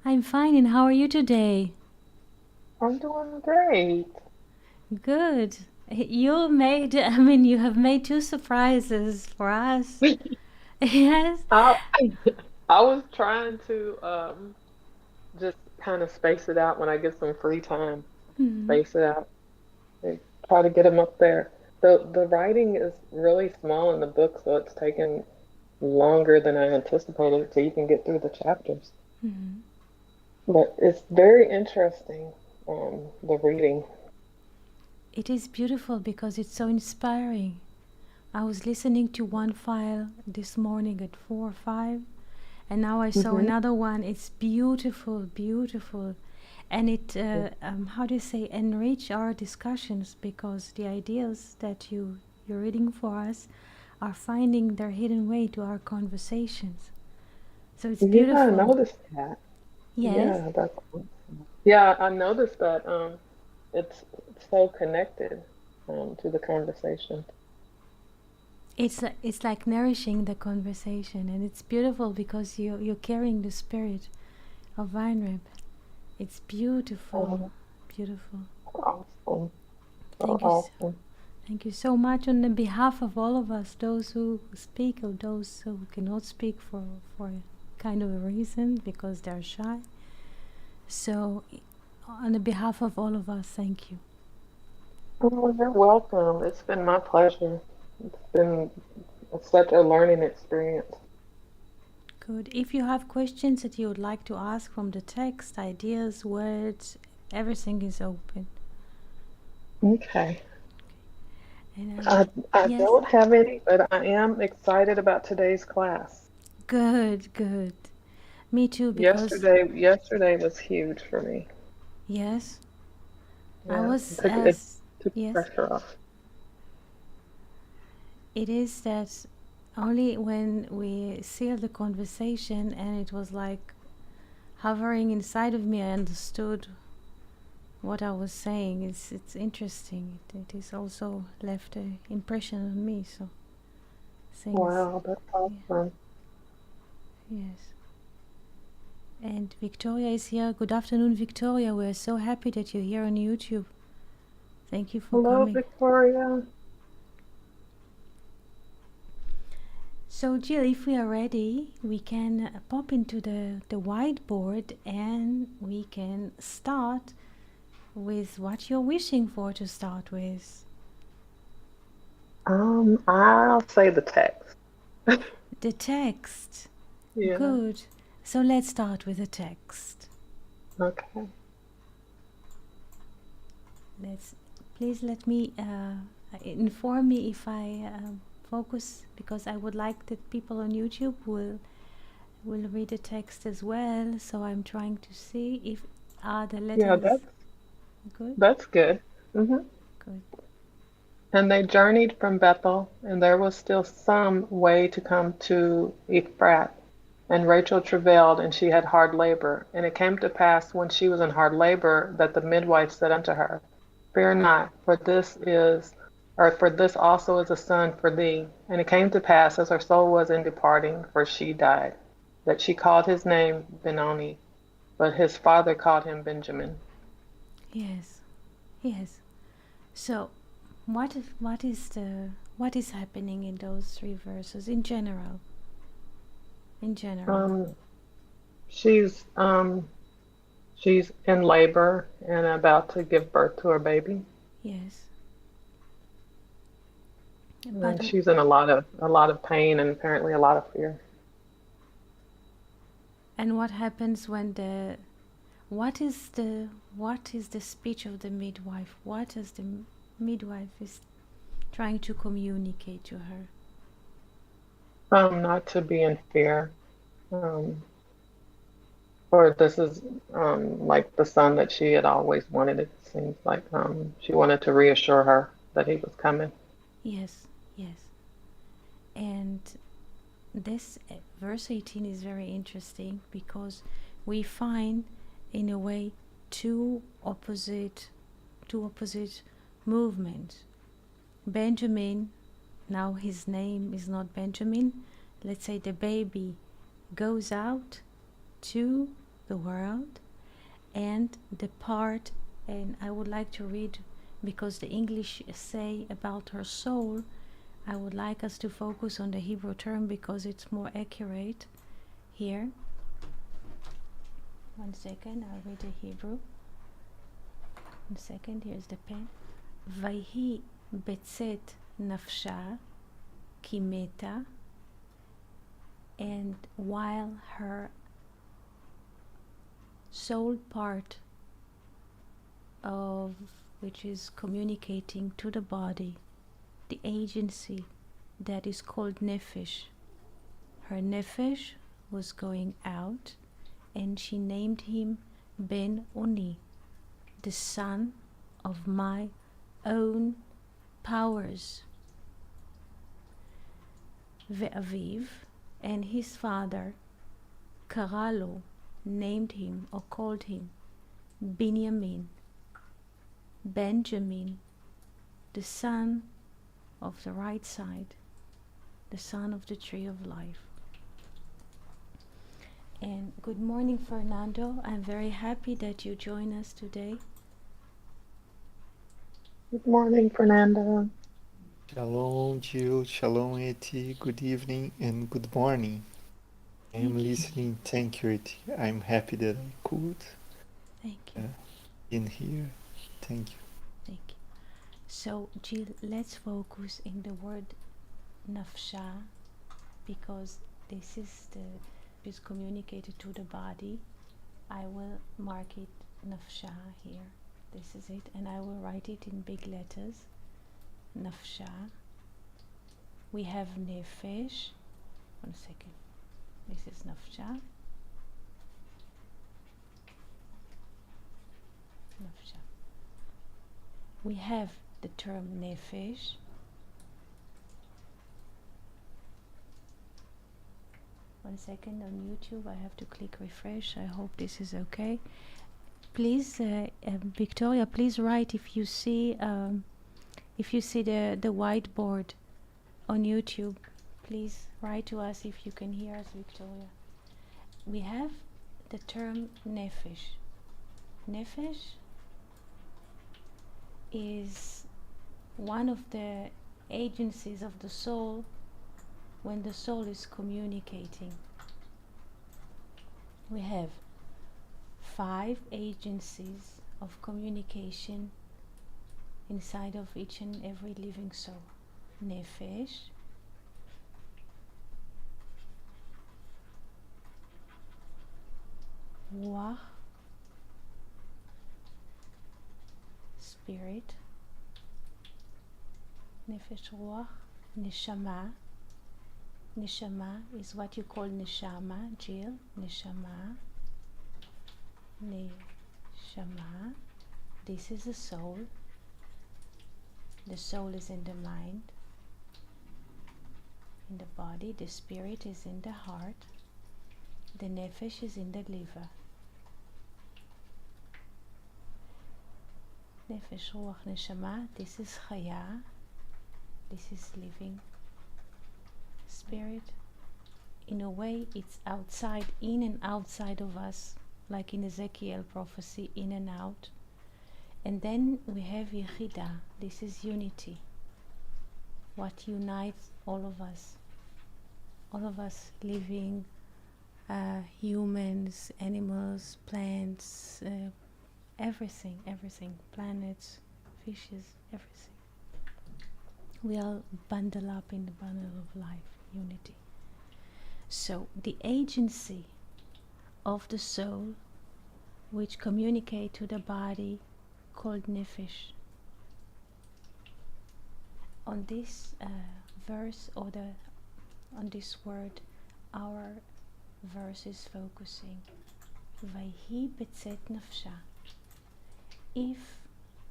I'm fine, and how are you today? I'm doing great. Good. You have made two surprises for us. Yes. I I was trying to just kind of space it out when I get some free time. Hmm. Space it out. And try to get them up there. The writing is really small in the book, so it's taken longer than I anticipated to even get through the chapters. Hmm. But it's very interesting, the reading. It is beautiful because it's so inspiring. I was listening to one file this morning at 4 or 5, and now I saw Hmm. another one. It's beautiful, beautiful. And it, how do you say, enrich our discussions because the ideas that you're reading for us are finding their hidden way to our conversations. So it's Yeah, I beautiful. noticed that. Yes, Yeah, that's awesome. Yeah, I noticed that it's so connected to the conversation. it's like nourishing the conversation, and it's beautiful because you're carrying the spirit of Weinreb. It's beautiful, Oh, beautiful. awesome. So Thank you, awesome. thank you so much on the behalf of all of us, those who speak or those who cannot speak for kind of a reason because they're shy. So, on the behalf of all of us, thank you. Oh, you're welcome. It's been my pleasure. It's been such a learning experience. Good. If you have questions that you would like to ask from the text, ideas, words, everything is open. Okay. And I yes, don't have any, but I am excited about today's class. good, good. Me too, because Yesterday was huge for me. yes, I Yeah, was it as took yes, pressure off. it is that only when we seal the conversation and it was like hovering inside of me, I understood what I was saying. It's interesting. It is also left an impression on me. So things, Wow, that's yeah, awesome. yes. And Victoria is here. Good afternoon, Victoria. We're so happy that you're here on YouTube. Thank you for Hello, coming. Victoria. So, Jill, if we are ready, we can pop into the whiteboard and we can start with what you're wishing for to start with. I'll say the text. The text. Yeah. Good. So, let's start with the text. Okay. Let's please let me inform me if I focus because I would like that people on YouTube will read the text as well. So I'm trying to see if are the Yeah, letters good. that's good. Hmm. Good. And they journeyed from Bethel, and there was still some way to come to Ephrath. And Rachel travailed, and she had hard labor. And it came to pass when she was in hard labor that the midwife said unto her, Fear not, for this also is a son for thee. And it came to pass, as her soul was in departing, for she died, that she called his name Benoni, but his father called him Benjamin. Yes. Yes. So what is happening in those three verses in general? In general. Um, she's she's in labor and about to give birth to her baby. Yes. But And she's in a lot of pain and apparently a lot of fear. and what happens when the what is the speech of the midwife? What is the midwife is trying to communicate to her? Not to be in fear. Um, or this is like the son that she had always wanted. It seems like she wanted to reassure her that he was coming. Yes, yes. And this verse 18 is very interesting because we find in a way two opposite two opposite movements. Benjamin, now his name is not Benjamin. Let's say the baby goes out to the world, and the part, and I would like to read, because the English say about her soul, I would like us to focus on the Hebrew term because it's more accurate here. 1 second, I'll read the Hebrew. 1 second, here's the pen. Vayhi betzet nafsha ki meta, and while her soul part of which is communicating to the body, the agency that is called Nephesh, her Nephesh was going out, and she named him Ben Oni, the son of my own powers. Ve'aviv, and his father, Karalo, named him or called him Binyamin, Benjamin, the son of the right side, the son of the tree of life. And good morning, Fernando. I'm very happy that you join us today. Good morning, Fernando. Shalom, Jill. Shalom, Eti. Good evening and good morning. I am listening. Thank you, Eti. I'm happy that I could Thank you. in here. Thank you. Thank you. So, Jill, let's focus in the word nafsha, because this is communicated to the body. I will mark it nafsha here. This is it, and I will write it in big letters. Nafsha. We have Nephesh. 1 second. This is nafsha. Nafsha. We have the term Nephesh. One second, on YouTube I have to click refresh. I hope this is okay. Please, Victoria, please write if you see the whiteboard on YouTube. Please write to us if you can hear us, Victoria. We have the term Nephesh. Nephesh is one of the agencies of the soul when the soul is communicating. We have 5 agencies of communication inside of each and every living soul. Nephesh, Ruach, spirit, Nephesh, Ruach, Neshama. Neshama is what you call Neshama, Jill. Neshama. Neshama. This is the soul. The soul is in the mind, in the body. The spirit is in the heart. The Nephesh is in the liver. Nephesh, Ruach, Neshama. This is Chaya. This is living. Spirit, in a way, it's outside, in and outside of us, like in Ezekiel prophecy, in and out. And then we have Yechida. This is unity, what unites all of us living, humans, animals, plants, everything, planets, fishes, everything. We all bundle up in the bundle of life, unity. So the agency of the soul, which communicate to the body, called Nephesh. On this verse, or on this word, our verse is focusing. Vayhi betzet nafsha. If,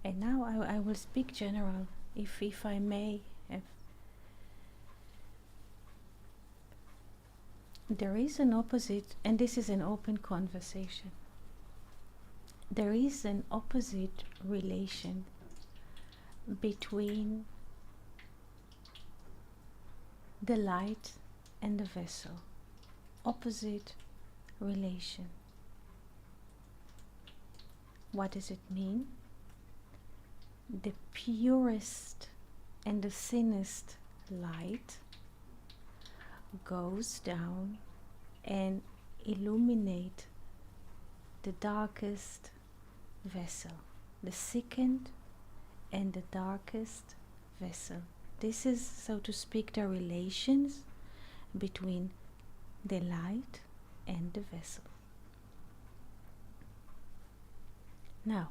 and now I will speak general, if I may. There is an opposite, and this is an open conversation. There is an opposite relation between the light and the vessel. Opposite relation. What does it mean? The purest and the thinnest light goes down and illuminate the darkest vessel, the thickened and the darkest vessel. This is, so to speak, the relations between the light and the vessel. Now,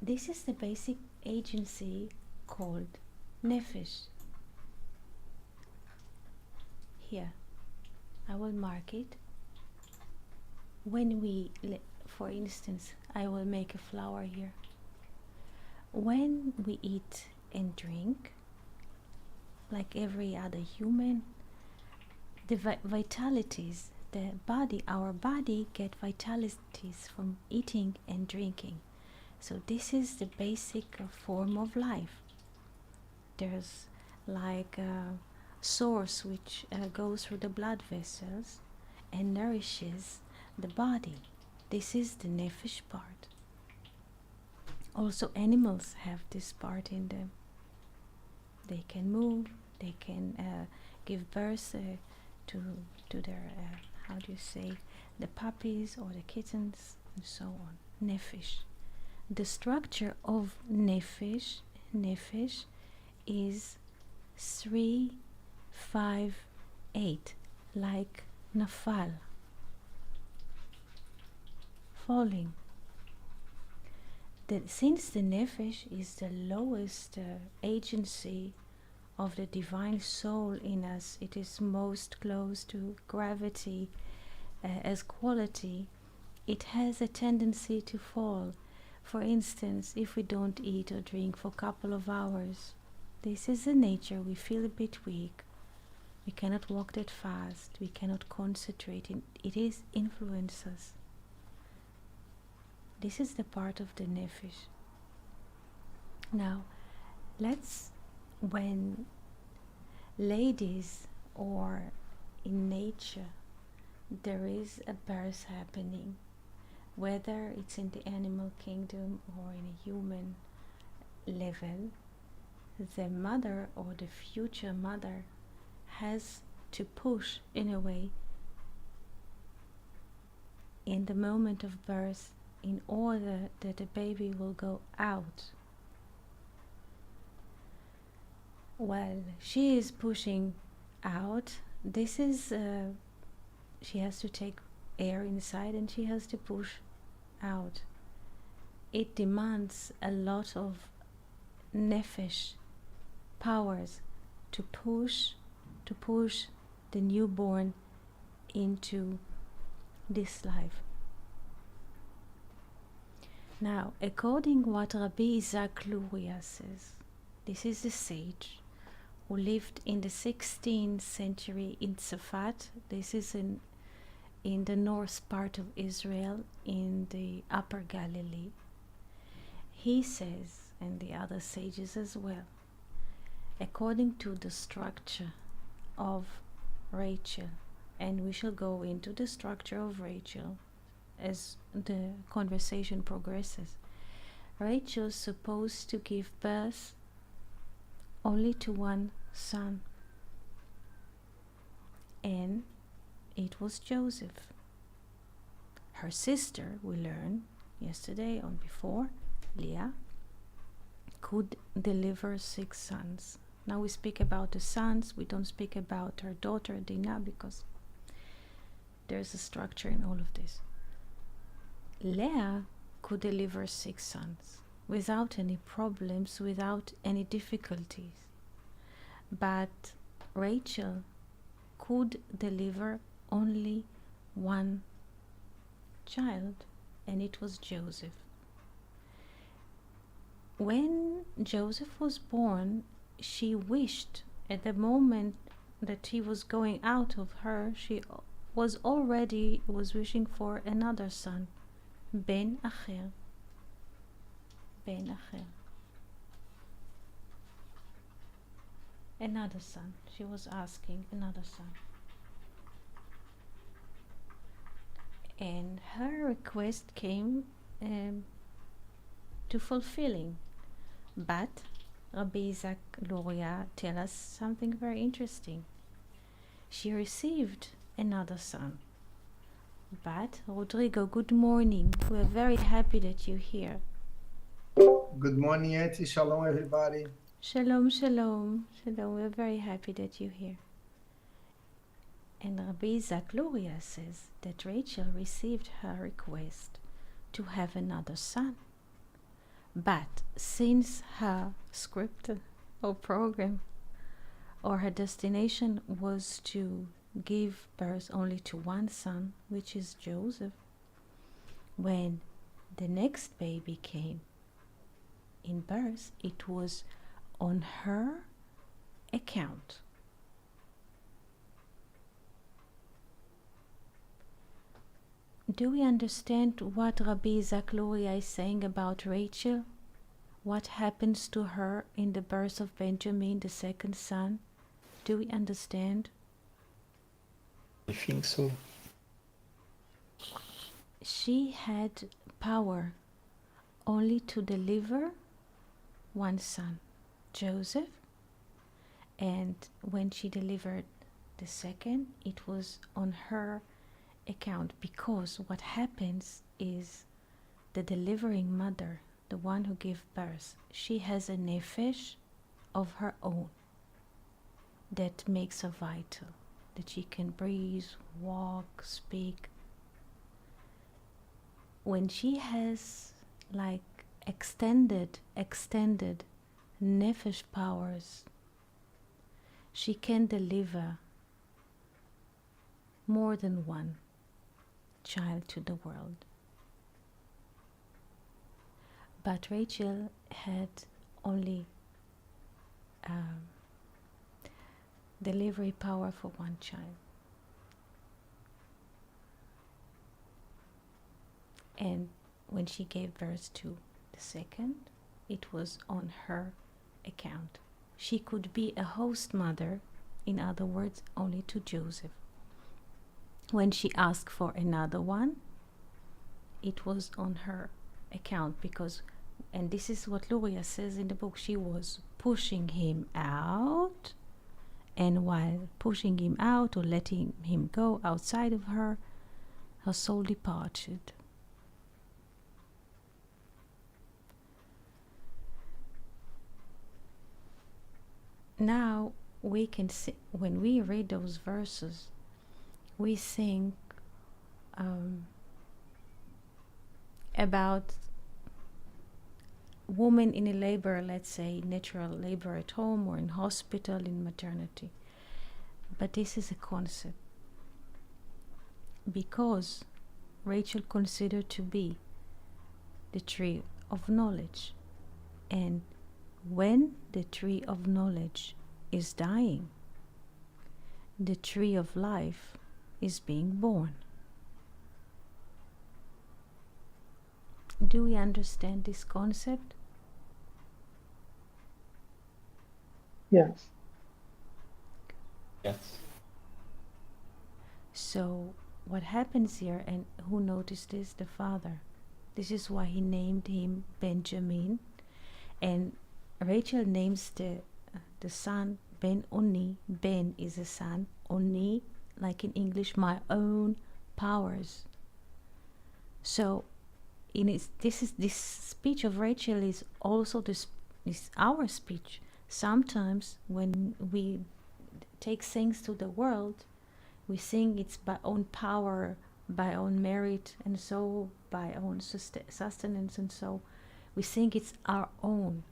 this is the basic agency called Nephesh. Here, I will mark it. When we, for instance, I will make a flower here. When we eat and drink, like every other human, the vitalities, the body, our body get vitalities from eating and drinking. So this is the basic form of life. There's like a source which goes through the blood vessels and nourishes the body. This is the nephesh part. Also animals have this part in them. They can move, they can give birth to their, how do you say, the puppies or the kittens and so on. Nephesh. The structure of nephesh is 3, 5, 8, like nafal, falling. Since the nephesh is the lowest agency of the divine soul in us, it is most close to gravity as quality. It has a tendency to fall. For instance, if we don't eat or drink for a couple of hours, this is the nature. We feel a bit weak. We cannot walk that fast. We cannot concentrate. It is influences. This is the part of the nephesh. Now, when ladies or in nature there is a birth happening, whether it's in the animal kingdom or in a human level, the mother or the future mother has to push in a way in the moment of birth in order that the baby will go out. While she is pushing out, this is she has to take air inside and she has to push out. It demands a lot of nephesh powers to push the newborn into this life. Now, according what Rabbi Isaac Luria says, this is a sage who lived in the 16th century in Tzafat. This is in the north part of Israel, in the Upper Galilee. He says, and the other sages as well, according to the structure of Rachel, and we shall go into the structure of Rachel as the conversation progresses. Rachel is supposed to give birth only to one son, and it was Joseph. Her sister, we learned yesterday or before, Leah, could deliver 6 sons. Now we speak about the sons, we don't speak about her daughter Dinah, because there's a structure in all of this. Leah could deliver 6 sons without any problems, without any difficulties. But Rachel could deliver only one child, and it was Joseph. When Joseph was born, she wished, at the moment that he was going out of her, she was wishing for another son, Ben Acher. Another son. She was asking another son. And her request came to fulfilling. But Rabbi Isaac Luria tells us something very interesting. She received another son. But Rodrigo, good morning. We're very happy that you're here. Good morning, Auntie. Shalom, everybody. Shalom, shalom, shalom. We're very happy that you're here. And Rabbi Isaac Luria says that Rachel received her request to have another son. But since her script or program or her destination was to give birth only to one son, which is Joseph, when the next baby came in birth, it was on her account. Do we understand what Rabbi Isaac Luria is saying about Rachel? What happens to her in the birth of Benjamin, the second son? Do we understand? I think so. She had power only to deliver one son, Joseph, and when she delivered the second, it was on her account, because what happens is the delivering mother, the one who gave birth, she has a nephesh of her own that makes her vital, that she can breathe, walk, speak. When she has like extended nephesh powers, she can deliver more than one child to the world. But Rachel had only delivery power for one child. And when she gave birth to the second, it was on her account. She could be a host mother, in other words, only to Joseph. When she asked for another one, it was on her account, because, and this is what Luria says in the book, she was pushing him out, and while pushing him out or letting him go outside of her, her soul departed. Now we can see, when we read those verses, we think about women in a labor, let's say natural labor at home or in hospital, in maternity. But this is a concept, because Rachel considered to be the tree of knowledge, and when the tree of knowledge is dying, the tree of life is being born. Do we understand this concept? Yes. Yes. So what happens here, and who noticed this? The father. This is why he named him Benjamin, and Rachel names the son Ben Oni. Ben is a son. Oni, like in English, my own powers. So this speech of Rachel is also is our speech. Sometimes when we take things to the world, we think it's by own power, by own merit, and so by own sustenance, and so we think it's our own.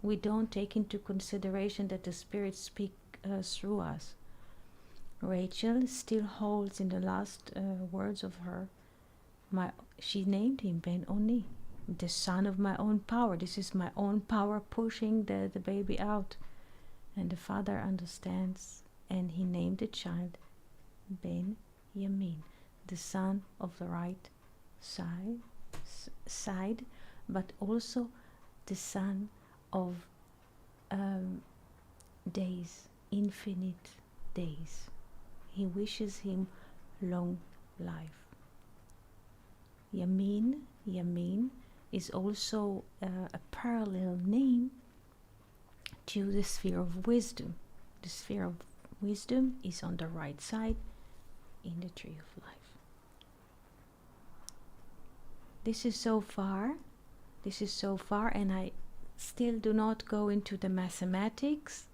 We don't take into consideration that the Spirit speaks through us. Rachel still holds in the last words of her, she named him Ben Oni, the son of my own power. This is my own power pushing the baby out. And the father understands, and he named the child Ben Yamin, the son of the right side, but also the son of days, infinite days. He wishes him long life. Yamin is also a parallel name to the sphere of wisdom. The sphere of wisdom is on the right side in the tree of life. This is so far, and I still do not go into the mathematics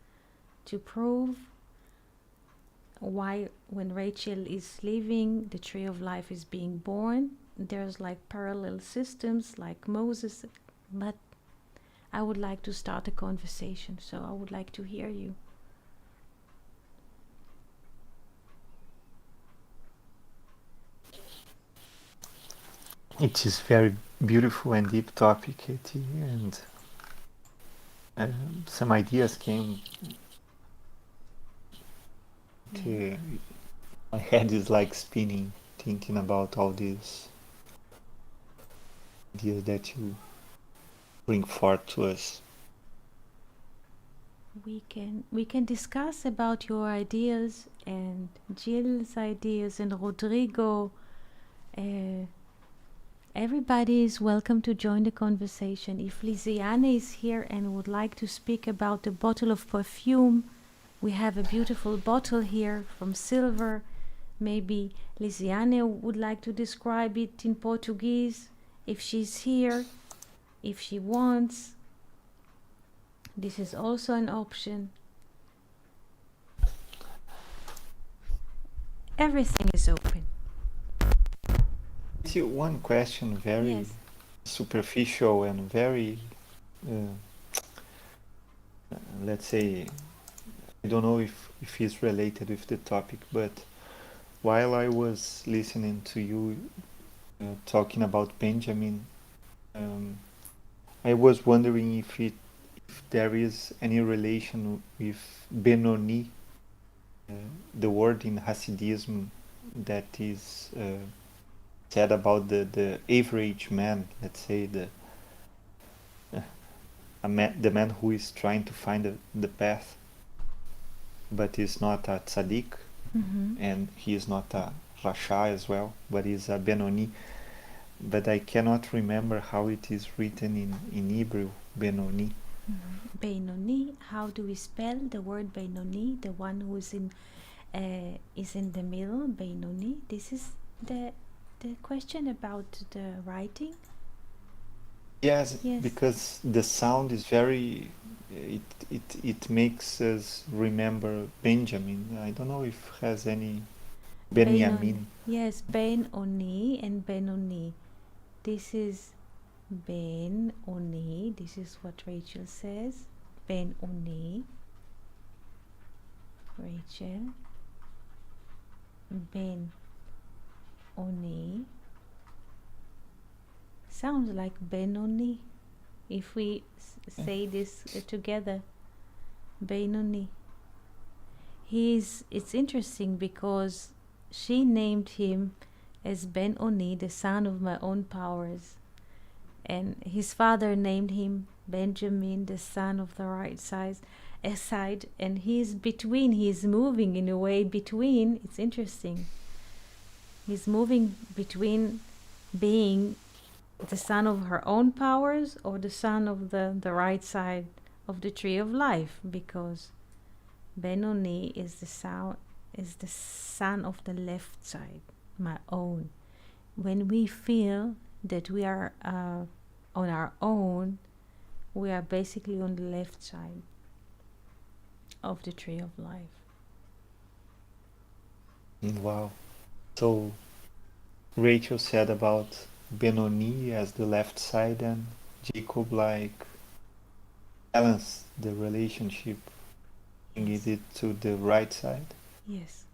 to prove why when Rachel is leaving, the tree of life is being born. There's like parallel systems like Moses, but I would like to start a conversation, so I would like to hear you. It is very beautiful and deep topic, Eti, and some ideas came to my head is like spinning, thinking about all these ideas that you bring forth to us. We can discuss about your ideas and Jill's ideas and Rodrigo. Everybody is welcome to join the conversation. If Lisiane is here and would like to speak about the bottle of perfume, we have a beautiful bottle here from silver. Maybe Lisiane would like to describe it in Portuguese if she's here, if she wants. This is also an option. Everything is open. One question, very Yes. superficial and very, let's say, I don't know if it's related with the topic, but while I was listening to you talking about Benjamin, I was wondering if there is any relation with Benoni, the word in Hasidism that is said about the average man, let's say the man who is trying to find the path, but is not a tzaddik, and he is not a rasha as well, but is a Benoni. But I cannot remember how it is written in Hebrew, Benoni. Benoni, how do we spell the word Benoni? The one who is in the middle, Benoni. This is the question about the writing. Yes, Yes. because the sound is very. It makes us remember Benjamin. I don't know if it has any Benjamin. Yes, Ben-Oni and Ben-Oni. This is Ben-Oni. This is what Rachel says. Ben-Oni. Rachel. Ben-Oni. Sounds like Ben-Oni if we say this together. Ben-Oni. It's interesting because she named him as Ben-Oni, the son of my own powers. And his father named him Benjamin, the son of the right side. And he's moving in a way between, it's interesting. He's moving between being the son of her own powers or the son of the right side of the tree of life, because Benoni is the son of the left side, my own. When we feel that we are on our own, we are basically on the left side of the tree of life. Wow. So Rachel said about Benoni as the left side and Jacob like balance the relationship, bringing it to the right side. Yes.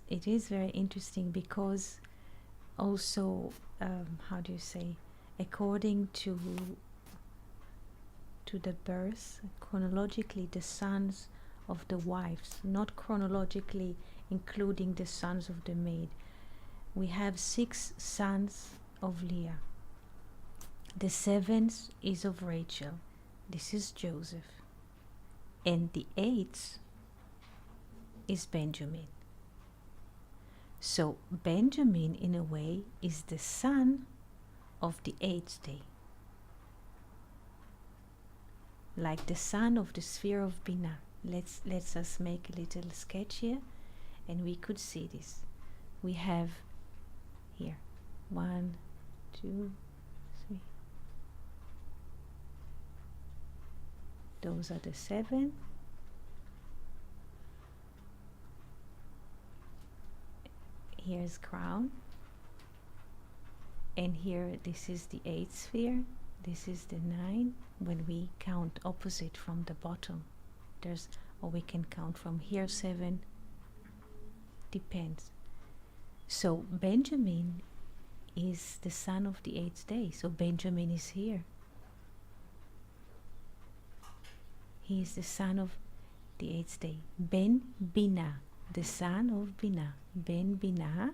It is very interesting because also, how do you say, according to the birth, chronologically the sons of the wives, not chronologically including the sons of the maid. We have 6 sons of Leah. The 7th is of Rachel. This is Joseph. And the 8th is Benjamin. So Benjamin, in a way, is the son of the 8th day, like the son of the sphere of Binah. Let's us make a little sketch here, and we could see this. We have here 1, 2, 3. Those are the 7. Here's crown, and here this is the 8th sphere, this is the 9. When we count opposite from the bottom, or we can count from here 7, depends. So Benjamin is the son of the 8th day, so Benjamin is here. He is the son of the 8th day. Ben Binah, the son of Binah. Ben Binah,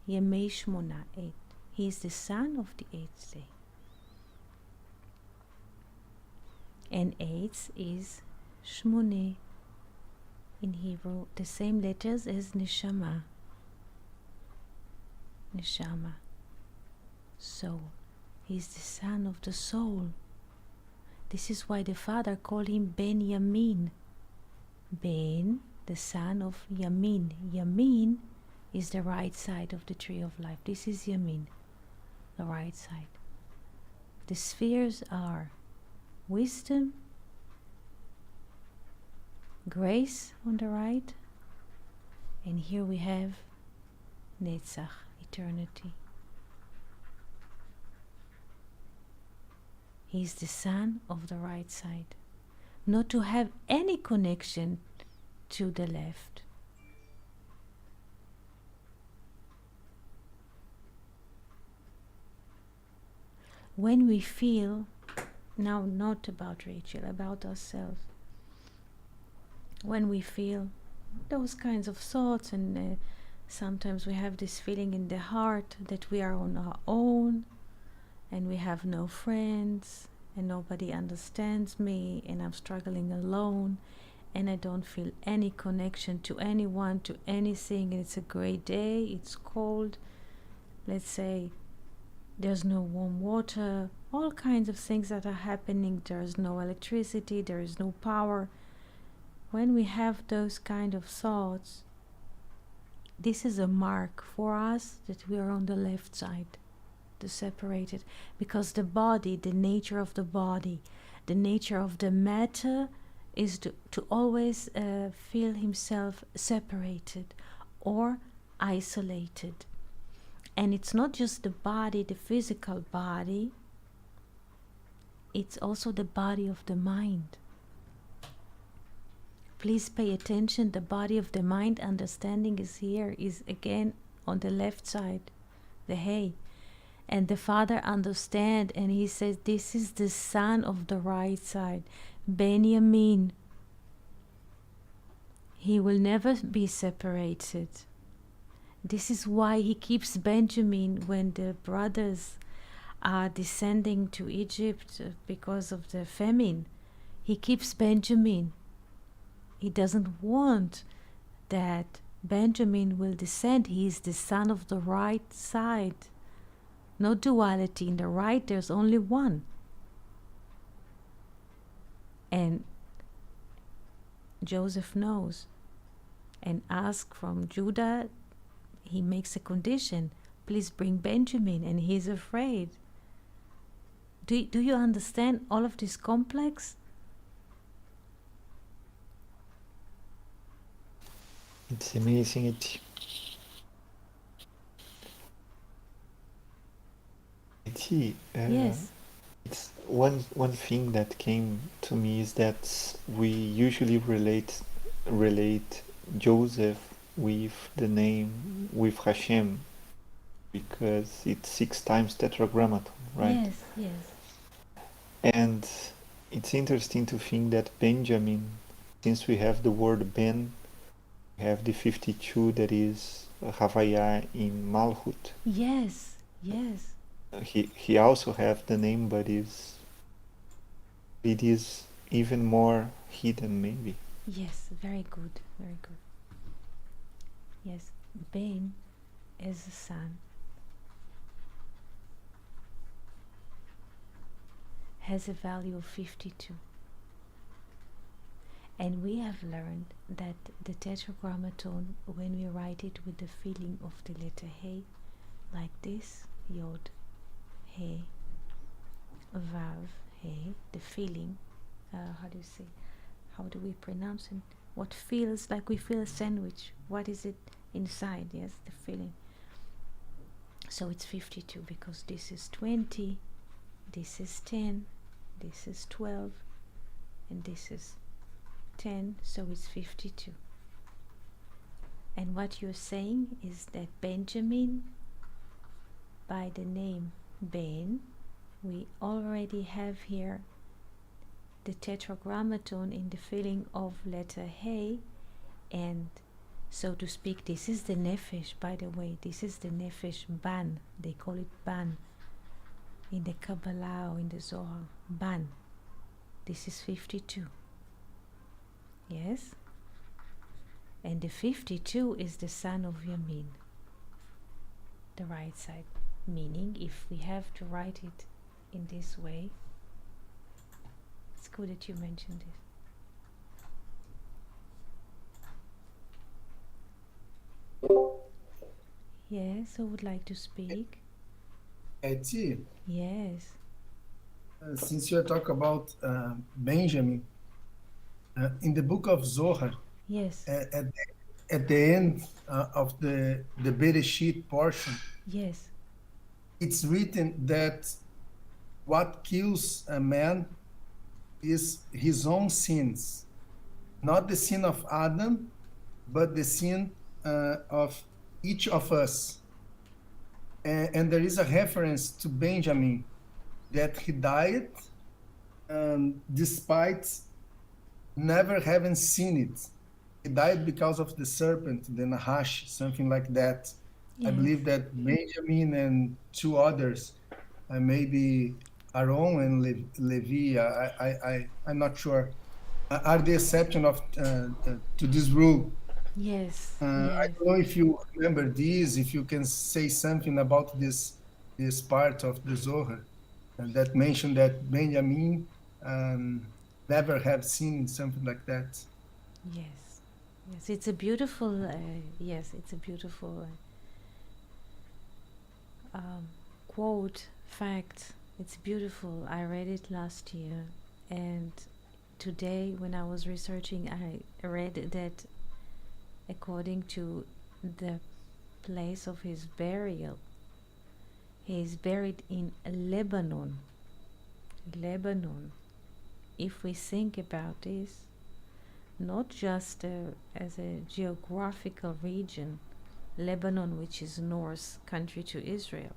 Yemei Shmona, 8. He is the son of the 8th day. And 8 is Shmone in Hebrew, the same letters as Neshama. Neshama, soul. He is the son of the soul. This is why the father called him Ben Yamin. Ben, the son of Yamin. Yamin is the right side of the tree of life. This is Yamin, the right side. The spheres are wisdom, grace on the right, and here we have Netzach, eternity. He is the son of the right side, not to have any connection to the left. When we feel, now not about Rachel, about ourselves, when we feel those kinds of thoughts, and sometimes we have this feeling in the heart that we are on our own, and we have no friends, and nobody understands me, and I'm struggling alone, and I don't feel any connection to anyone, to anything, and it's a great day, it's cold, let's say there's no warm water, all kinds of things that are happening, there's no electricity, there is no power. When we have those kind of thoughts, this is a mark for us that we are on the left side, the separated, because the body, the nature of the body, the nature of the matter is to always feel himself separated or isolated. And it's not just the body, the physical body, it's also the body of the mind. Please pay attention, the body of the mind, understanding is here, is again on the left side, the hay. And the father understands, and he says, this is the son of the right side, Benjamin. He will never be separated. This is why he keeps Benjamin when the brothers are descending to Egypt because of the famine. He keeps Benjamin. He doesn't want that Benjamin will descend. He is the son of the right side. No duality. In the right, there's only one. And Joseph knows and asks from Judah. He makes a condition. Please bring Benjamin. And he's afraid. Do you understand all of this complex? It's amazing. Yes. It's one thing that came to me is that we usually relate Joseph with the name with Hashem because it's 6 times tetragrammaton, right? Yes. And it's interesting to think that Benjamin, since we have the word Ben, we have the 52 that is Havaya in Malchut. Yes. He also have the name, but it is even more hidden, maybe. Yes, very good. Yes, Ben as a son has a value of 52. And we have learned that the tetragrammaton, when we write it with the feeling of the letter He, like this, Yod, He, Vav, He, the feeling, how do you say, how do we pronounce it? What feels like we feel a sandwich. What is it inside? Yes, the feeling. So it's 52 because this is 20, this is 10, this is 12, and this is 10, so it's 52. And what you're saying is that Benjamin, by the name Ben, we already have here the tetragrammaton in the feeling of letter He, and so to speak, this is the Nephesh, by the way, this is the Nephesh Ban, they call it Ban in the Kabbalah or in the Zohar, Ban. This is 52. Yes? And the 52 is the son of Yamin, the right side. Meaning, if we have to write it in this way, it's good that you mentioned this. Yes, who would like to speak? Eti, Yes. since you talk about Benjamin, in the book of Zohar, Yes. at the end of the Bereshit portion, Yes. it's written that what kills a man is his own sins, not the sin of Adam, but the sin of each of us. And there is a reference to Benjamin that he died despite never having seen it. He died because of the serpent, the Nahash, something like that. I Yes. believe that Benjamin and two others, maybe Aaron and Levi, I'm not sure, are the exception of to this rule. Yes. I Yes. don't know if you remember this, if you can say something about this part of the Zohar that mentioned that Benjamin never have seen something like that. Yes. Yes. It's a beautiful. Yes, it's a beautiful quote, fact. It's beautiful. I read it last year, and today when I was researching, I read that according to the place of his burial, he is buried in Lebanon. Lebanon. If we think about this, not just as a geographical region, Lebanon, which is north country to Israel.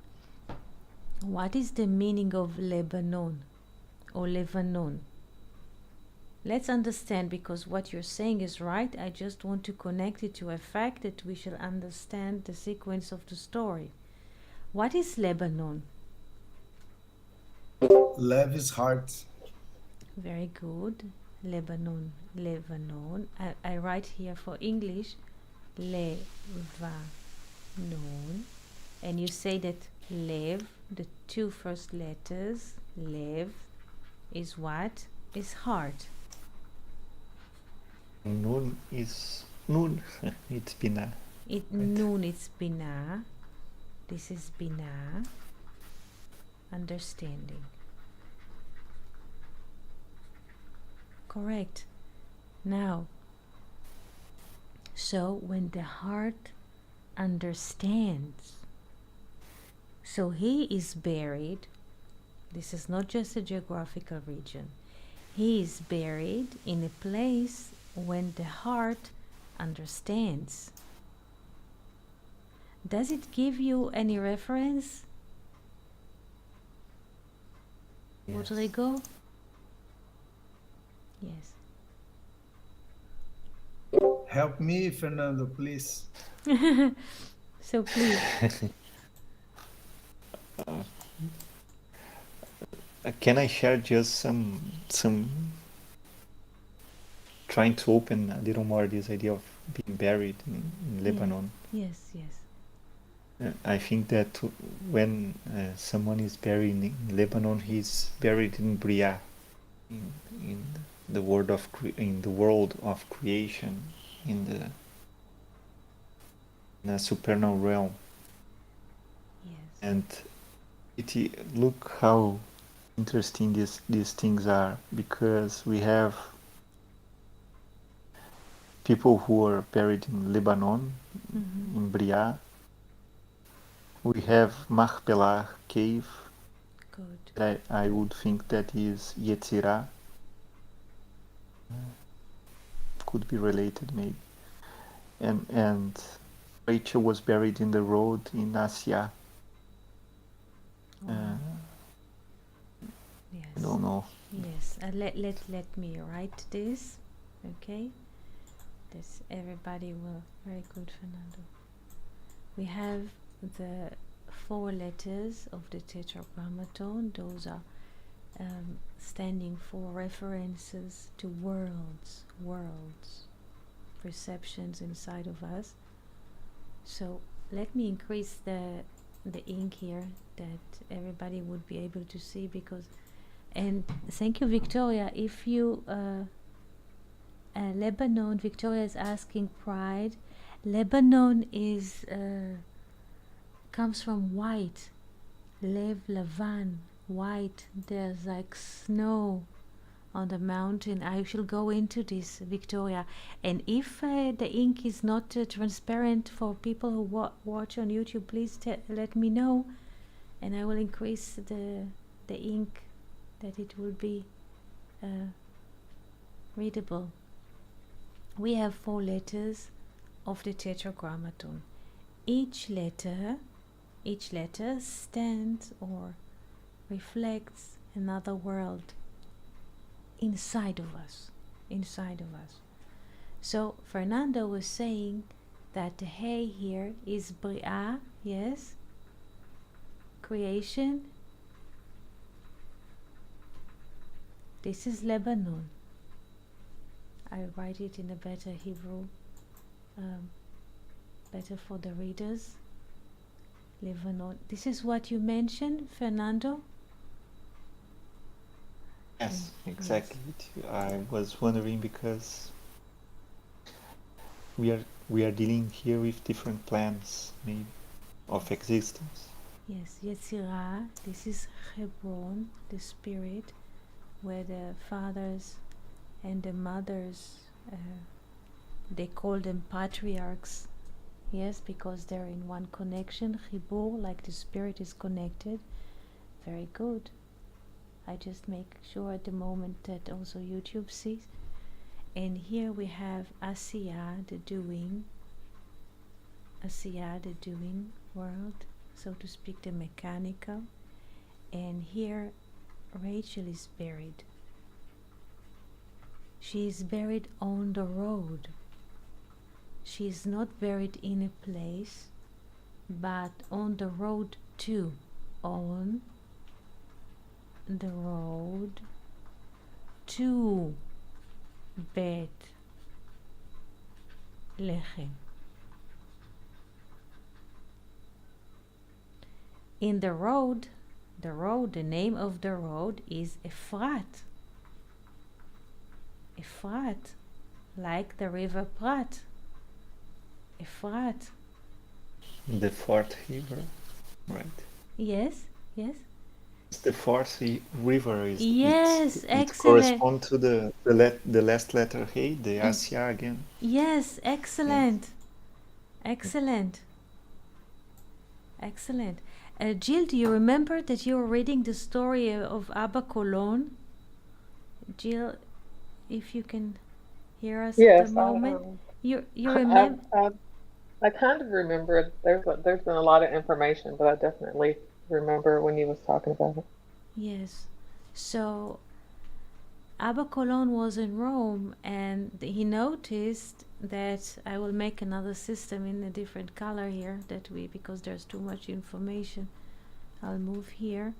What is the meaning of Lebanon or Lebanon? Let's understand, because what you're saying is right. I just want to connect it to a fact that we shall understand the sequence of the story. What is Lebanon? Lev is heart. Very good. Lebanon. Lebanon. I write here for English Levanon. And you say that Lev, the two first letters, Lev, is what? Is heart. Nun is Nun. It's Binah. Nun, it's Binah. This is Binah. Understanding. Correct. Now, so when the heart understands, so he is buried, this is not just a geographical region, he is buried in a place when the heart understands. Does it give you any reference, Yes. Rodrigo? Yes. Help me, Fernando, please. So please. Can I share just some trying to open a little more this idea of being buried in Lebanon. Yes, yes. I think that when someone is buried in Lebanon, he's buried in Bria, in the world of creation, in the supernal realm. Yes. And look how interesting these things are, because we have people who are buried in Lebanon, in Bria. We have Machpelah cave. Good. I would think that is Yetzirah. Could be related maybe. And Rachel was buried in the road in Asia. Yes. I don't know. Yes. Let me write this. Okay. This everybody will. Very good, Fernando. We have the 4 letters of the Tetragrammaton. Those are standing for references to worlds, perceptions inside of us. So let me increase the ink here that everybody would be able to see, because, and thank you, Victoria. If you Lebanon, Victoria is asking pride. Lebanon is comes from white, Lev Lavan, white. There's like snow on the mountain. I shall go into this, Victoria. And if the ink is not transparent for people who watch on YouTube, please let me know, and I will increase the ink that it will be readable. We have 4 letters of the Tetragrammaton. Each letter stands or reflects another world inside of us. So Fernando was saying that the hay here is Bria, yes, creation. This is Lebanon. I write it in a better Hebrew, better for the readers. Lebanon. This is what you mentioned, Fernando? Yes, exactly. Yes. I was wondering because we are dealing here with different plans, maybe, of existence. Yes, Yetzirah. This is Hebron, the spirit, where the fathers and the mothers, they call them patriarchs. Yes, because they're in one connection. Chibur, like the spirit is connected. Very good. I just make sure at the moment that also YouTube sees. And here we have Asiya, the doing world, so to speak, the mechanical. And here Rachel is buried. She is buried on the road. She is not buried in a place, but on the road too. On the road to Bet Lechem. In the road, the name of the road is Efrat. Efrat, like the river Prat. Efrat. The 4th river, right? Yes. The 4th river is. Yes, excellent. It corresponds to the last letter Hey, the Asia again. Yes, excellent. Yes. Excellent. Jill, do you remember that you were reading the story of Abba Colon? Jill, if you can hear us at the moment. You remember? I kind of remember it. There's been a lot of information, but I definitely remember when you was talking about it. Yes. So Abba Colon was in Rome, and he noticed that I will make another system in a different color here, because there's too much information. I'll move here.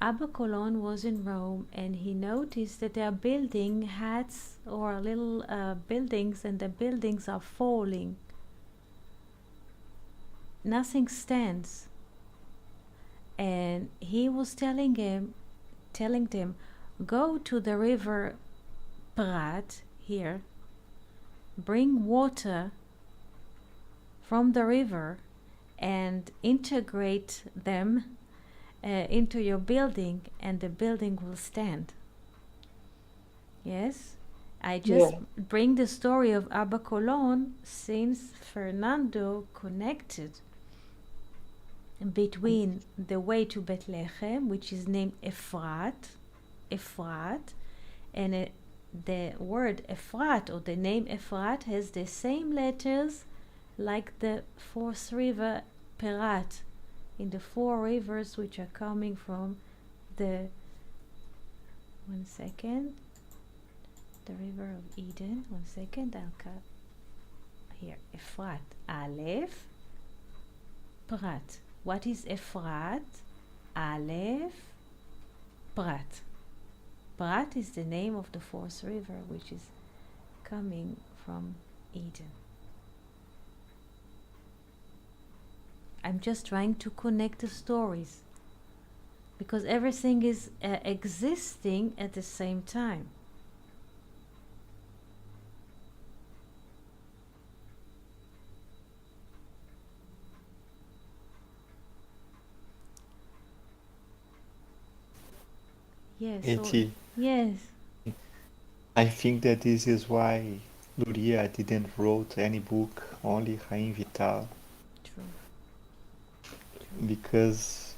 Abba Colon was in Rome and he noticed that they are building huts or little buildings, and the buildings are falling. Nothing stands. And he was telling them, go to the river Prat here, bring water from the river and integrate them into your building, and the building will stand. Yes, I just bring the story of Abba Colon since Fernando connected between the way to Bethlehem, which is named Ephrat, and the word Ephrat, or the name Ephrat, has the same letters like the fourth river Perat, in the four rivers which are coming from the, one second, the river of Eden. One second, I'll cut here. Ephrat, Aleph, Prat. What is Ephrat? Aleph, Prat. Prat is the name of the fourth river which is coming from Eden. I'm just trying to connect the stories because everything is existing at the same time. Yes. Eti, Yes. I think that this is why Luria didn't wrote any book, only Rain Vital, True. because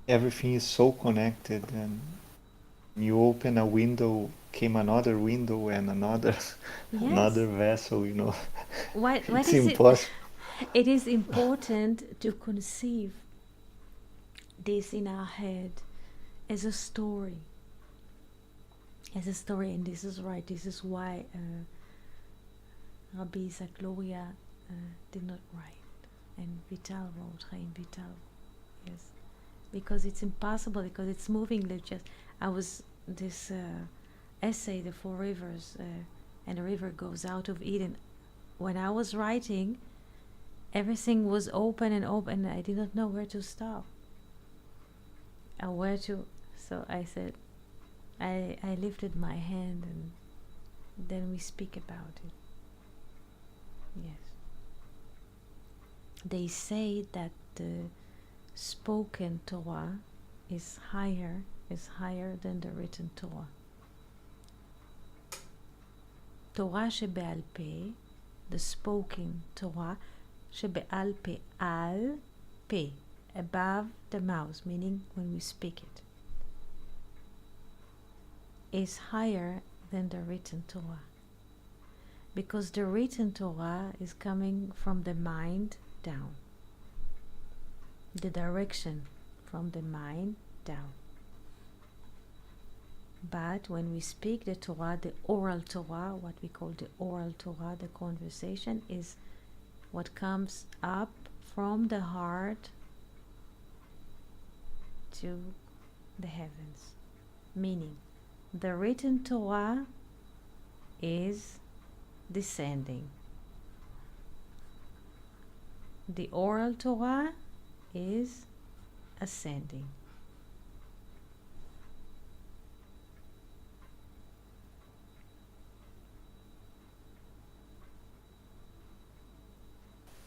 everything is so connected, and you open a window, came another window and another another vessel, you know. What It's is it? impossible. It is important to conceive this in our head as a story. As a story, and this is right. This is why Rabbi Isaac Luria did not write, and Vital wrote, Chaim Vital. Yes, because it's impossible, because it's moving. This essay, The Four Rivers, and the river goes out of Eden. When I was writing, everything was open and open, and I did not know where to stop. So I said, I lifted my hand, and then we speak about it. Yes. They say that the spoken Torah is higher than the written Torah. Torah shebe'al peh, the spoken Torah, shebe'al peh, al peh, above the mouth, meaning when we speak it, is higher than the written Torah. Because the written Torah is coming from the mind down. The direction from the mind down. But when we speak the Torah, the oral Torah, what we call the oral Torah, the conversation, is what comes up from the heart to the heavens. Meaning, the written Torah is descending. The oral Torah is ascending.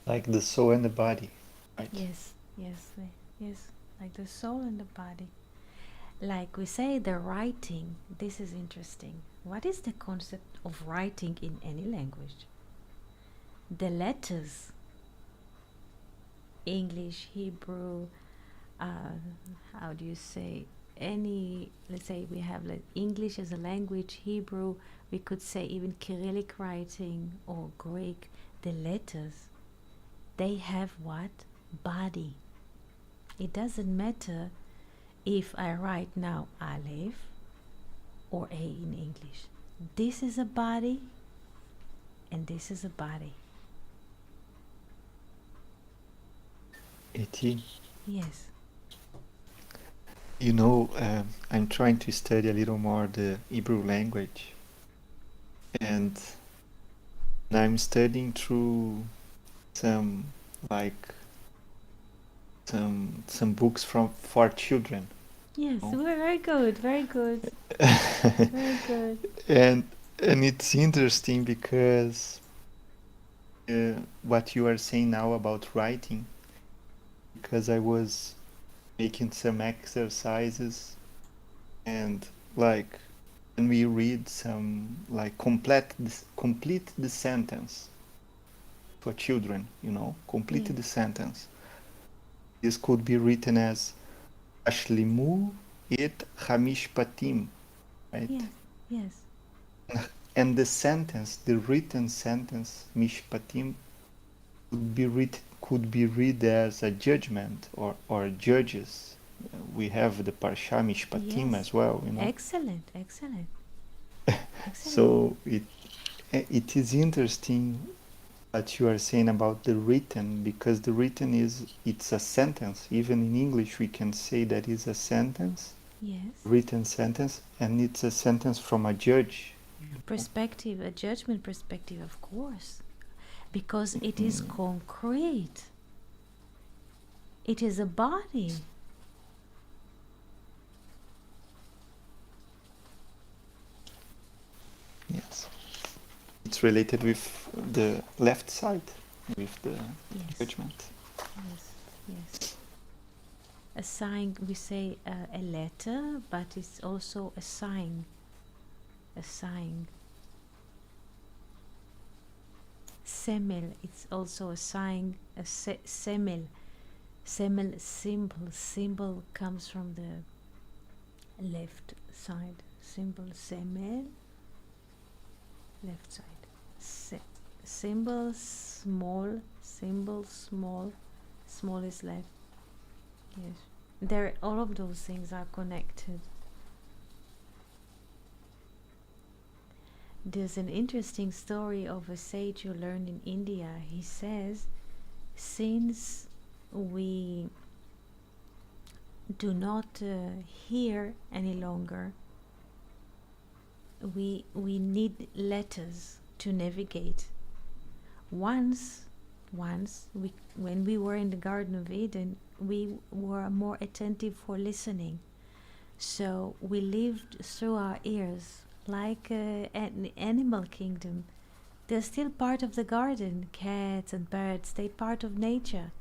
Like the soul and the body, right? Yes, like the soul and the body. Like we say, the writing, this is interesting. What is the concept of writing in any language? The letters, English, Hebrew, how do you say, let's say we have like English as a language, Hebrew, we could say even Cyrillic writing or Greek, the letters, they have what? Body. It doesn't matter if I write now Aleph or A in English. This is a body and this is a body. Eti, Yes. You know, I'm trying to study a little more the Hebrew language, and I'm studying through some like some books from for children. Yes, Oh. we're very good, very good, very good. and it's interesting because what you are saying now about writing, because I was making some exercises, and like when we read some like complete the sentence for children, you know, complete Yes, the sentence. This could be written as Ashlimu et Hamishpatim, right? yes, yes, And the sentence, the written sentence, Mishpatim, could be read as a judgment or judges. We have the Parsha Mishpatim yes. as well, you know. Excellent, excellent, excellent. So it is interesting what you are saying about the written, because the written it's a sentence. Even in English we can say that is a sentence, Yes. written sentence, and it's a sentence from a judge. Perspective, a judgment perspective, of course, because it is concrete. It is a body. Yes. It's related with the left side, with the Yes, judgment. yes, yes. A sign, we say a letter, but it's also a sign. A sign. Semel, it's also a sign. A semel. Semel, symbol. Symbol comes from the left side. Symbol, semel. Left side. Symbol, small. Symbol, small. Small is left. Yes. There, all of those things are connected. There's an interesting story of a sage who learned in India. He says, since we do not hear any longer, we need letters to navigate. Once when we were in the Garden of Eden, we were more attentive for listening. So we lived through our ears like an animal kingdom. They're still part of the garden. Cats and birds, they're part of nature.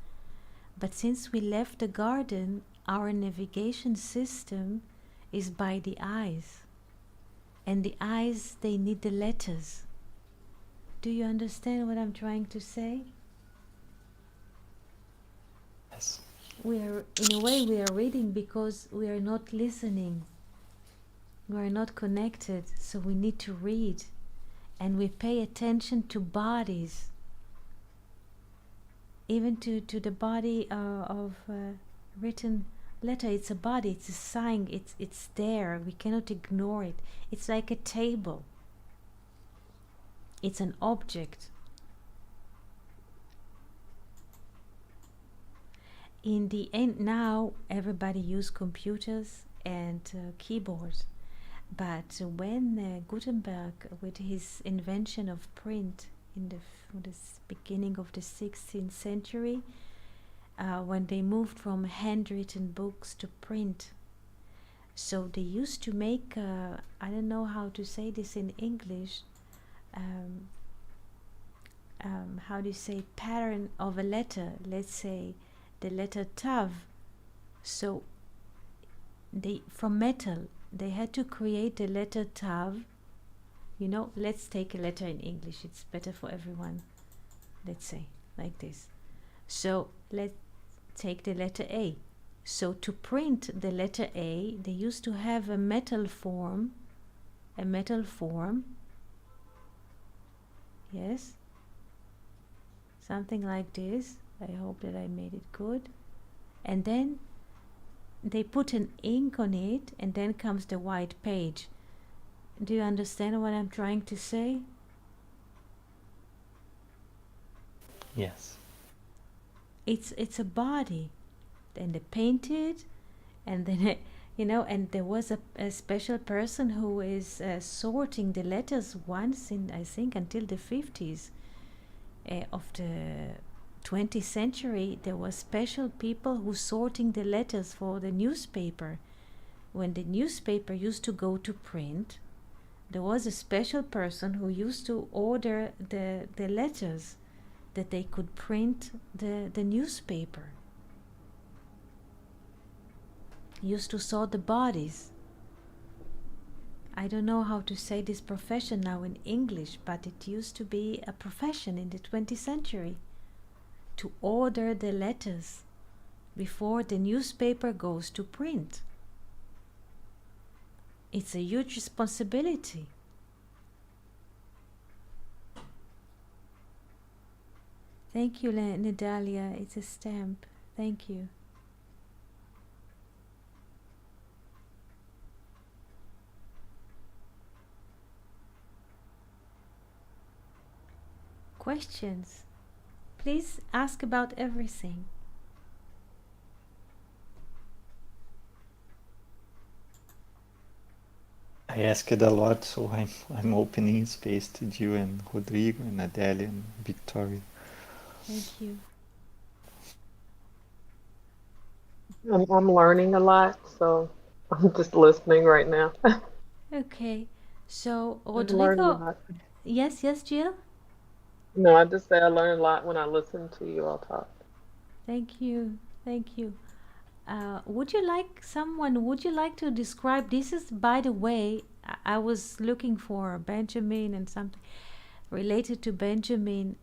But since we left the garden, our navigation system is by the eyes. And the eyes, they need the letters. Do you understand what I'm trying to say? Yes. We are, in a way, we are reading because we are not listening. We are not connected, so we need to read. And we pay attention to bodies, even to the body of written letter. It's a body, it's a sign, it's there. We cannot ignore it. It's like a table. It's an object. In the end, now everybody use computers and keyboards. But when Gutenberg, with his invention of print in the beginning of the 16th century, when they moved from handwritten books to print, so they used to make, I don't know how to say this in English, how do you say, pattern of a letter, let's say the letter Tav. So they, from metal, they had to create the letter Tav. You know, let's take a letter in English, it's better for everyone. Let's say like this. So let's take the letter A. So to print the letter A, they used to have a metal form. Yes, something like this. I hope that I made it good. And then they put an ink on it, and then comes the white page. Do you understand what I'm trying to say? Yes. It's a body. Then they paint it, and then You know, and there was a special person who is sorting the letters once in, I think, until the 50s of the 20th century. There were special people who sorting the letters for the newspaper. When the newspaper used to go to print, there was a special person who used to order the letters that they could print the newspaper. Used to sort the bodies. I don't know how to say this profession now in English, but it used to be a profession in the 20th century to order the letters before the newspaper goes to print. It's a huge responsibility. Thank you, Nadalia. It's a stamp. Thank you. Questions? Please ask about everything. I asked a lot, so I'm opening space to you and Rodrigo and Adele and Victoria. Thank you. I'm learning a lot, so I'm just listening right now. Okay. So, I learned a Rodrigo. lot. Yes, Jill? No, I just say I learn a lot when I listen to you all talk. Thank you. Thank you. Would you like to describe, this is, by the way, I was looking for Benjamin and something related to Benjamin.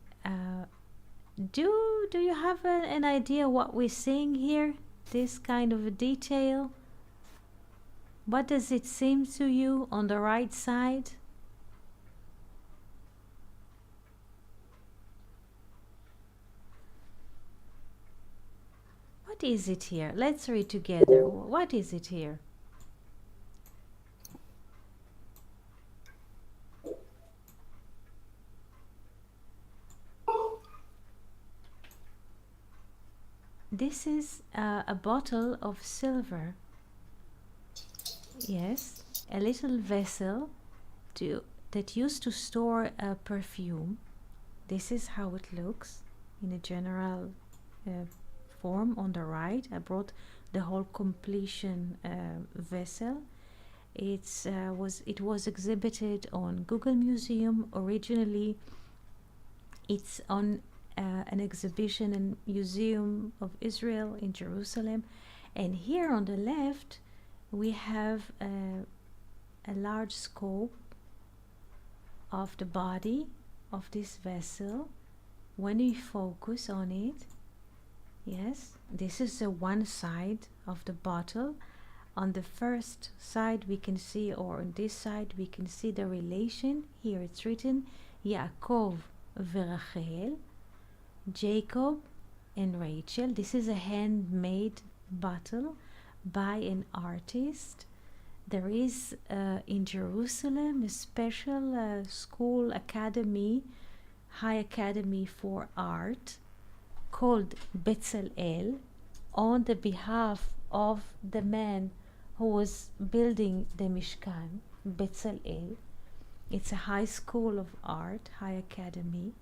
Do you have an idea what we're seeing here? This kind of a detail? What does it seem to you on the right side? What is it here? Let's read together. What is it here? This is a bottle of silver. Yes, a little vessel that used to store a perfume. This is how it looks in a general form on the right. I brought the whole completion vessel. It was exhibited on Google Museum originally. It's on an exhibition in Museum of Israel in Jerusalem, and here on the left we have a large scope of the body of this vessel. When we focus on it, yes, this is the one side of the bottle. On the first side we can see, or on this side we can see the relation. Here it's written Yaakov v'Rachel, Jacob and Rachel. This is a handmade bottle by an artist. There is in Jerusalem a special school academy, high academy for art called Betzalel, on the behalf of the man who was building the Mishkan, Betzalel. It's a high school of art, high academy,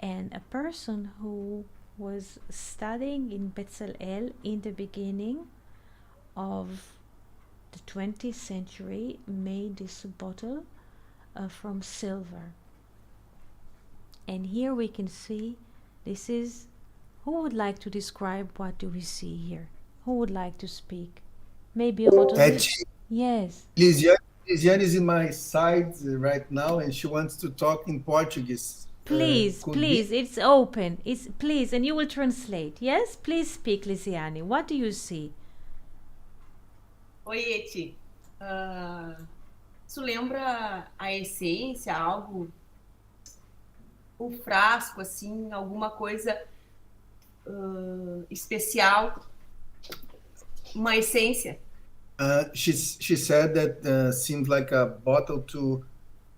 and a person who was studying in Betzalel in the beginning of the 20th century made this bottle from silver. And here we can see, this is, who would like to describe what do we see here? Who would like to speak? Maybe Rodrigo. Yes. Lisiane is in my side right now, and she wants to talk in Portuguese. Please, it's open. Please, and you will translate. Yes, please speak, Lisiane. What do you see? Oi, Eti. Isso lembra a essência, algo, o frasco, assim, alguma coisa especial, uma essência? She said that seems like a bottle to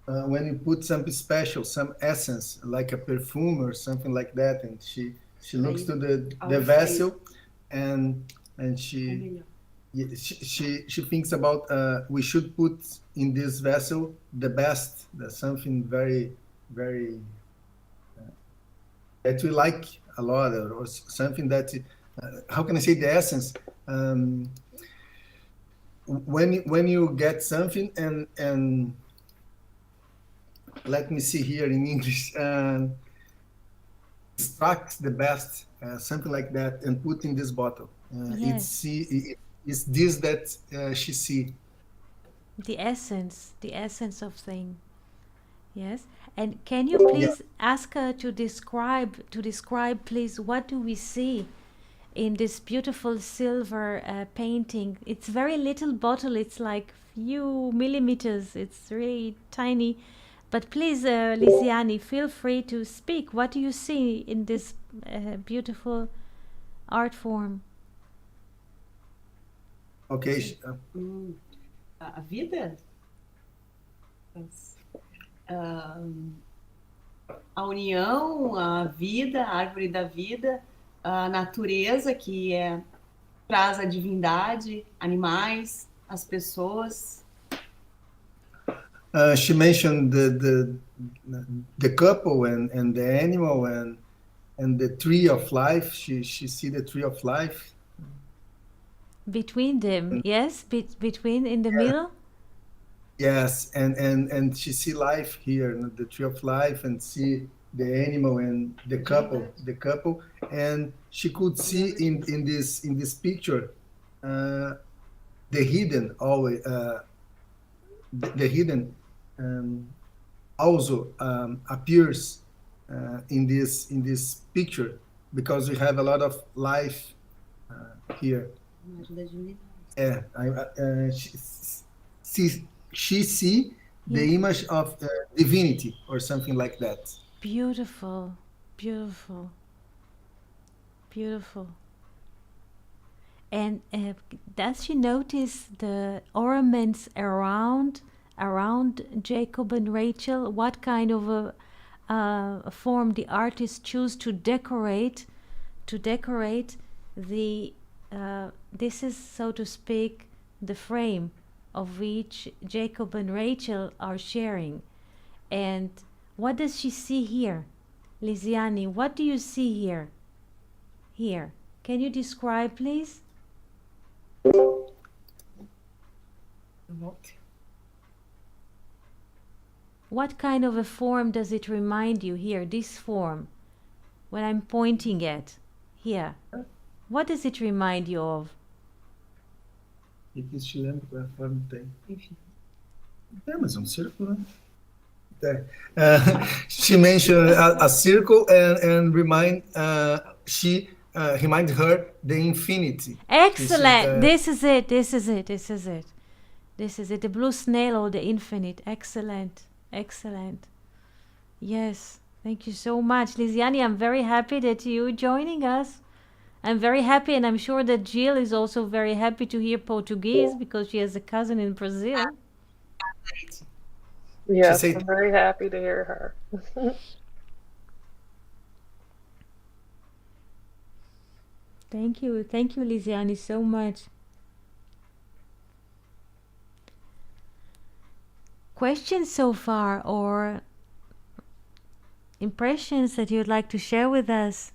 when you put something special, some essence, like a perfume or something like that, and she looks to the vessel, and she she thinks about we should put in this vessel the best, something very very that we like a lot, or something that how can I say the essence. When you get something and let me see here in English, extract the best, something like that, and put in this bottle. Yes. It's this that she see. The essence of thing. Yes. And can you please ask her to describe, please, what do we see in this beautiful silver painting? It's very little bottle. It's like few millimeters. It's really tiny. But please, Lisiani, feel free to speak. What do you see in this beautiful art form? Okay. A vida? A união, a vida, a árvore da vida, a natureza que traz a divindade, animais, as pessoas. She mentioned the couple and the animal and the tree of life. She see the tree of life between them. Yes, between in the middle. Yes, and she see life here, the tree of life, and see the animal and the couple, and she could see in this picture the hidden always the hidden also appears in this picture, because we have a lot of life here. Yeah, she see the image of divinity or something like that. Beautiful, beautiful, beautiful. And does she notice the ornaments around Jacob and Rachel? What kind of a form the artist choose to decorate the this is, so to speak, the frame of which Jacob and Rachel are sharing. And what does she see here? Lisiani, what do you see here? Here. Can you describe, please? What kind of a form does it remind you here, this form, when I'm pointing at? Here. What does it remind you of? Te lembra qual é a forma que tem? Enfim. É, mas é círculo, né? She mentioned a circle and remind she remind her the infinity. Excellent. This is it. The blue snail or the infinite. Excellent. Yes. Thank you so much, Lisiani. I'm very happy that you joining us. I'm very happy, and I'm sure that Jill is also very happy to hear Portuguese because she has a cousin in Brazil. Yes, I'm very happy to hear her. Thank you, Lisiani, so much. Questions so far, or impressions that you'd like to share with us?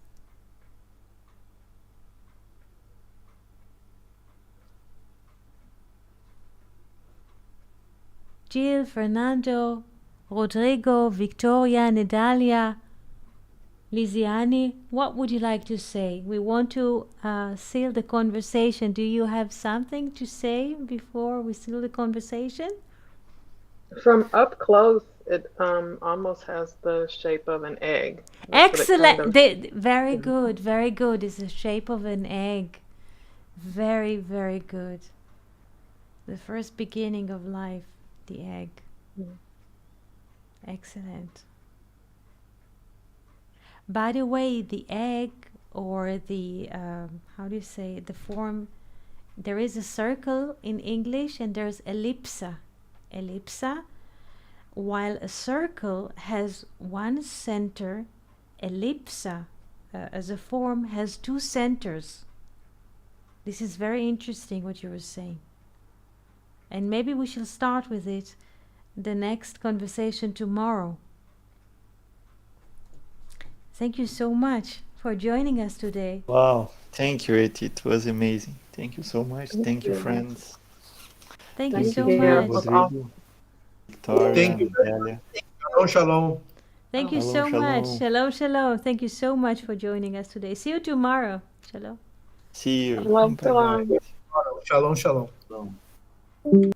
Jill, Fernando, Rodrigo, Victoria, Nedalia, Lisiani, what would you like to say? We want to seal the conversation. Do you have something to say before we seal the conversation? From up close, it almost has the shape of an egg. Excellent. Very good. It's the shape of an egg. Very, very good. The first beginning of life. The egg. Excellent. By the way, the egg, or the how do you say the form, there is a circle in English and there's ellipsa, while a circle has one center, ellipsa as a form has two centers. This is very interesting what you were saying. And maybe we shall start with it the next conversation tomorrow. Thank you so much for joining us today. Wow. Thank you, it was amazing. Thank you so much. Thank you, friends. Thank you Thank so you. It much. was awesome. Rodrigo, Victoria, Thank you. Delia. Shalom, shalom. Thank you Shalom, so much. shalom. Shalom, shalom. Thank you so much for joining us today. See you tomorrow. Shalom. See you. Shalom, Bye bye. shalom. Shalom, shalom. Shalom.